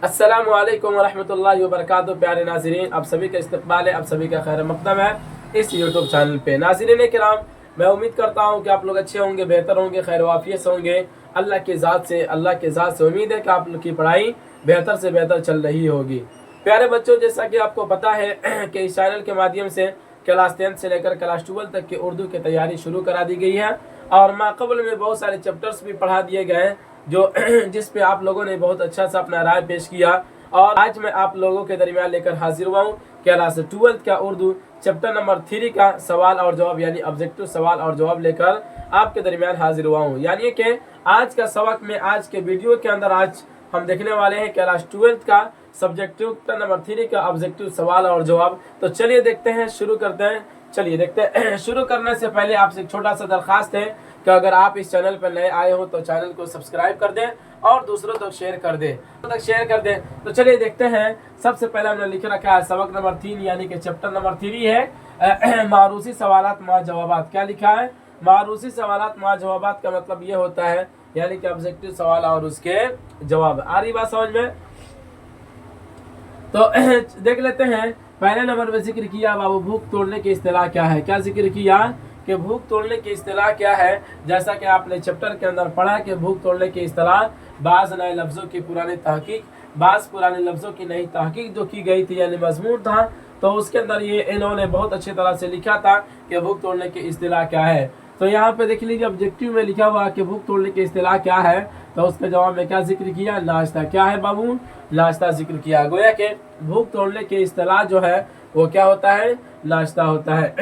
अस्सलाम वालेकुम वरहमतुल्लाहि वबरकातुहू। प्यारे नाज़रीन, आप सभी का इस्तकबाल है, आप सभी का खैर मक़दम है इस यूट्यूब चैनल पे। नाज़रीन किराम, मैं उम्मीद करता हूँ कि आप लोग अच्छे होंगे, बेहतर होंगे, खैर वाफियत से होंगे। अल्लाह की ज़ात से उम्मीद है कि आप लोग की पढ़ाई बेहतर से बेहतर चल रही होगी। प्यारे बच्चों, जैसा कि आपको पता है कि इस चैनल के माध्यम से क्लास 10 से लेकर क्लास 12 तक की उर्दू की तैयारी शुरू करा दी गई है और माक़बल में बहुत सारे चैप्टर्स भी पढ़ा दिए गए हैं जो जिस पे आप लोगों ने बहुत अच्छा सा अपना राय पेश किया। और आज मैं आप लोगों के दरमियान लेकर हाजिर हुआ हूँ क्लास 12 का उर्दू चैप्टर नंबर 3 का सवाल और जवाब यानी ऑब्जेक्टिव सवाल और जवाब लेकर आपके दरमियान हाजिर हुआ हूँ। यानी कि आज का सबक में, आज के वीडियो के अंदर आज हम देखने वाले हैं क्लास 12 का सब्जेक्टिव नंबर 3 का ऑब्जेक्टिव सवाल और जवाब। तो चलिए देखते हैं, शुरू करते हैं। चलिए देखते हैं। शुरू करने से पहले आपसे एक छोटा सा दरख्वास्त है कि अगर आप इस चैनल पर नए आए हो तो चैनल को सब्सक्राइब कर दें और दूसरों तक शेयर कर दें। तो चलिए देखते हैं। सबसे पहले हमने लिख रखा है सबक नंबर 3 यानी कि चैप्टर नंबर 3 है मारूसी सवालात मा जवाबात। क्या लिखा है? मारूसी सवालात मा जवाबात का मतलब ये होता है यानी कि ऑब्जेक्टिव सवाल और उसके जवाब। आ रही बात समझ में? तो देख लेते हैं। पहले नंबर में जिक्र किया बाबू भूख तोड़ने की इस्तिलाह क्या है। क्या जिक्र किया कि भूख तोड़ने की इस्तिलाह क्या है। जैसा कि आपने चैप्टर के अंदर पढ़ा कि भूख तोड़ने की इस्तिलाह बाज़ नए लफ्ज़ों की पुरानी तहकीक, बाज़ पुराने लफ्ज़ों की नई तहकीक जो की गई थी यानी मजमून था, तो उसके अंदर ये इन्होंने बहुत अच्छी तरह से लिखा था कि भूख तोड़ने की इस्तिलाह क्या है। तो यहाँ पे देख लीजिए ऑब्जेक्टिव में लिखा हुआ कि भूख तोड़ने की इस्तिलाह क्या है, तो उसके जवाब में क्या जिक्र किया? नाश्ता। क्या है बाबू? नाश्ता जिक्र किया। गोया कि भूख तोड़ने की इस्तिलाह जो है वो क्या होता है? नाश्ता होता है।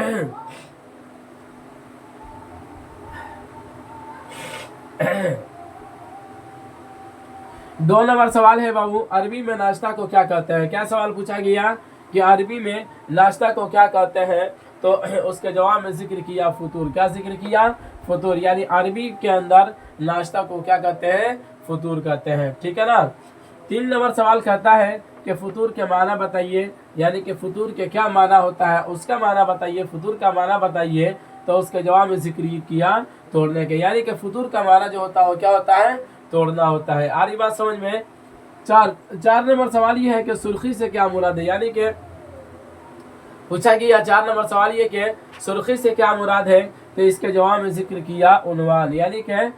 दो नंबर सवाल है बाबू, अरबी में नाश्ता को क्या कहते हैं। क्या सवाल पूछा गया कि अरबी में नाश्ता को क्या कहते हैं, तो उसके जवाब में जिक्र किया फतूर। क्या जिक्र किया? फतूर। यानी अरबी के अंदर नाश्ता को क्या कहते हैं? फतूर कहते हैं। ठीक है ना। 3 नंबर सवाल कहता है कि फतूर के माना बताइए, यानी कि फतूर के क्या माना होता है, उसका माना बताइए, फतूर का माना बताइए। तो उसके जवाब में जिक्र किया तोड़ने के, यानी कि फतूर का माना जो होता है वो क्या होता है? तोड़ना होता है। आ रही बात समझ में? 4 नंबर सवाल ये है कि सुर्खी से क्या मुराद है, यानी कि पूछा गया 4 नंबर सवाल ये कि सुर्खी से क्या मुराद है, तो इसके जवाब में जिक्र किया उन्वान, यानी कि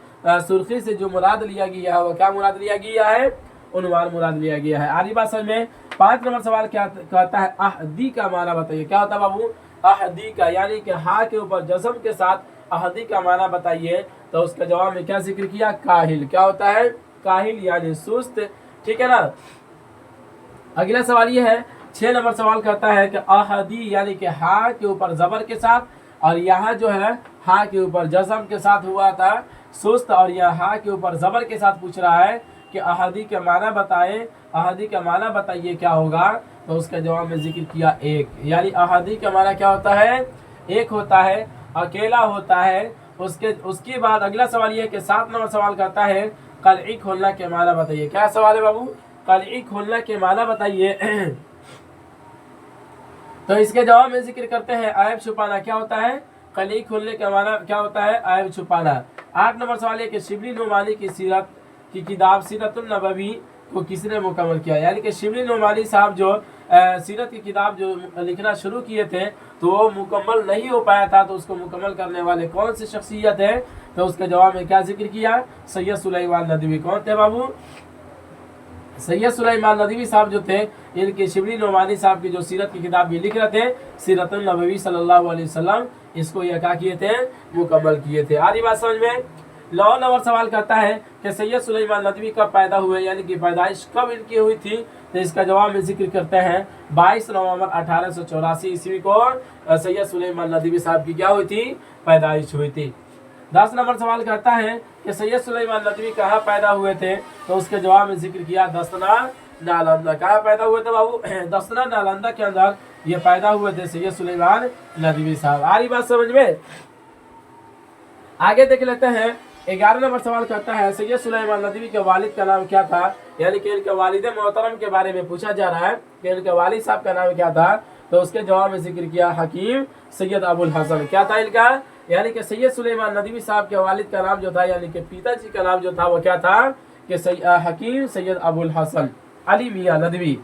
सुर्खी से जो मुराद लिया गया है वो क्या मुराद लिया गया है? उन्वान मुराद लिया गया है। आ रही बात समझ में? 5 नंबर सवाल क्या कहता है? अहदी का माना बताइए। क्या होता है बाबू? अहदी का, यानी कि हा के ऊपर जज़म के साथ अहदी का माना बताइए। तो उसका जवाब में क्या जिक्र किया? काहिल। क्या होता है? काहिल यानी सुस्त। ठीक है ना। अगला सवाल ये है 6 नंबर सवाल कहता है कि अहदी यानी कि हा के ऊपर जबर के साथ, और यहाँ जो है हा के ऊपर जज़म के साथ हुआ था सुस्त, और यहाँ हा के ऊपर जबर के साथ पूछ रहा है कि अहदी के माना बताएं, अहदी का माना बताइए क्या होगा। तो उसके जवाब में जिक्र किया एक, यानी अहदी का माना क्या होता है? एक होता है, अकेला होता है। उसके बाद अगला सवाल यह है कि 7 नंबर सवाल कहता है कलई खोलना के माना बताइए। क्या सवाल है बाबू? कलई खोलना के माना बताइए। तो इसके जवाब में जिक्र करते हैं ऐब छुपाना। क्या होता है? कलई खोलने का माना क्या होता है? ऐब छुपाना। 8 नंबर सवाल है कि शिबली नुमानी की सीरत की किताब सीरतुन नबवी को किसने मुकम्मल किया, यानी कि शिबली नुमानी साहब जो सीरत की किताब जो लिखना शुरू किए थे तो वो मुकम्मल नहीं हो पाया था, तो उसको मुकम्मल करने वाले कौन सी शख्सियत है? तो उसके जवाब में क्या जिक्र किया? सैयद सुलेमान नदवी। कौन थे बाबू? सैयद सुलेमान नदवी साहब जो थे, इनके शिबली नुमानी साहब की जो सीरत की किताब ये लिख रहे थे सीरतुन नबवी सल्लल्लाहु अलैहि वसल्लम, इसको ये क्या किए थे? मुकम्मल किए थे। आ रही बात समझ में? 9 नंबर सवाल कहता है कि सैयद सुलेमान नदवी कब पैदा हुए, यानी कि पैदाइश कब इनकी हुई थी। तो इसका जवाब में जिक्र करते हैं 22 नवंबर 1884 ईस्वी को सैयद सुलेमान नदवी साहब की क्या हुई थी? पैदाइश हुई थी। 10 नंबर सवाल कहता है कि सैयद सुलेमान नदवी कहाँ पैदा हुए थे। तो उसके जवाब में जिक्र किया दस्तना नालंदा। कहाँ पैदा हुए थे बाबू? दस्तना नालंदा के अंदर ये पैदा हुए थे सैयद सुलेमान नदवी साहब। आ रही बात समझ में? आगे देख लेते हैं। 11 नंबर सवाल कहता है सैयद सुलेमान नदवी के वालिद का नाम क्या था, यानी कि इनके वालिद मोहतरम के बारे में पूछा जा रहा है कि इनके वालिद साहब का नाम क्या था। तो उसके जवाब में जिक्र किया हकीम सैयद अबुल हसन। क्या था इनका? यानी कि सैयद सुलेमान नदवी साहब के वालिद का नाम जो था, यानी कि पिताजी का नाम जो था वो क्या था? कि हकीम सैयद अबुल हसन। अली मियां नदवी।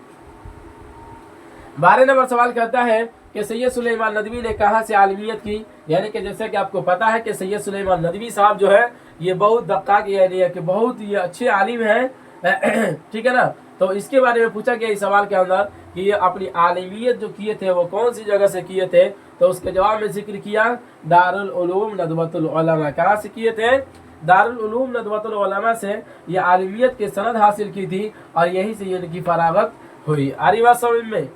12 नंबर सवाल कहता है कि सैयद सुलेमान नदवी ने कहाँ से आलिमियत की, यानी कि जैसे कि आपको पता है कि सैयद सुलेमान नदवी साहब जो है ये बहुत दक्काक यानी कि बहुत ये अच्छे आलिम हैं ठीक है ना। तो इसके बारे में पूछा गया इस सवाल के अंदर कि ये अपनी आलिमियत जो किए थे वो कौन सी जगह से किए थे, तो उसके जवाब में जिक्र किया दारुल उलूम नदवतुल उलमा। कहाँ से किए थे? दारुल उलूम नदवतुल उलमा से ये आलिमियत की सनद हासिल की थी और यहीं से इनकी फरागत हुई। आ रही बात समझ में?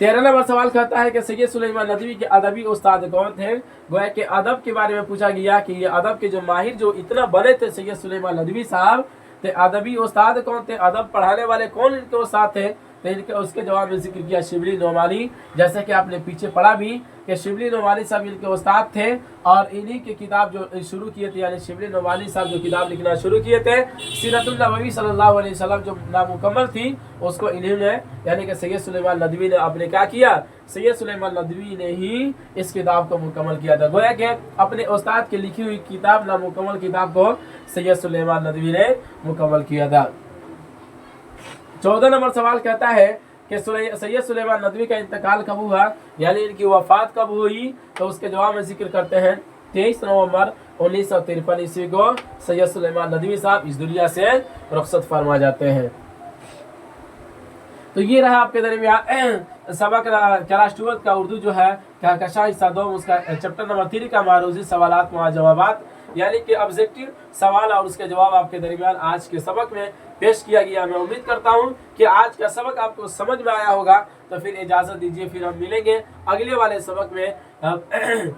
13 नंबर सवाल कहता है कि सैयद सुलेमान नदवी के अदबी उस्ताद कौन थे। गोया के अदब के बारे में पूछा गया कि ये अदब के जो माहिर जो इतना बने थे सैयद सुलेमान नदवी साहब, तो अदबी उस्ताद कौन थे, अदब पढ़ाने वाले कौन इनके उस्ताद थे, तो इनके उसके जवाब में जिक्र किया शिबली नोमानी। जैसे कि आपने पीछे पढ़ा भी कि शिबली नोमानी साहब इनके उस्ताद थे और इन्हीं की किताब जो शुरू किए थे, यानी शिबली नोमानी साहब जो किताब लिखना शुरू किए थे सीरतुन नबवी सल्लल्लाहु अलैहि वसल्लम जो नामुकम्मल थी उसको इन्होंने यानी कि सैयद सुलेमान नदवी ने अपने क्या किया, सैयद सुलेमान नदवी ने ही इस किताब को मुकम्मल किया था। गोया कि अपने उस्ताद की लिखी हुई किताब नामुकम्मल किताब को सैयद सुलेमान नदवी ने मुकम्मल किया था। 14 नंबर सवाल कहता है कि सैयद सुलेमान नदवी का इंतकाल कब हुआ, यानी इनकी वफात कब हुई, तो उसके जवाब में जिक्र करते हैं 23 नवंबर 1953 ईस्वी को सैयद सुलेमान नदवी साहब इस दुनिया से रुखसत फरमा जाते हैं। तो ये रहा आपके दरमियान सबक क्लास 12 का उर्दू जो है कहकशा हिस्सा 2 उसका चैप्टर नंबर 3 का मारूजी सवालात व जवाबात, यानी कि ऑब्जेक्टिव सवाल और उसके जवाब आपके दरमियान आज के सबक में पेश किया गया। मैं उम्मीद करता हूं कि आज का सबक आपको समझ में आया होगा। तो फिर इजाज़त दीजिए, फिर हम मिलेंगे अगले वाले सबक में।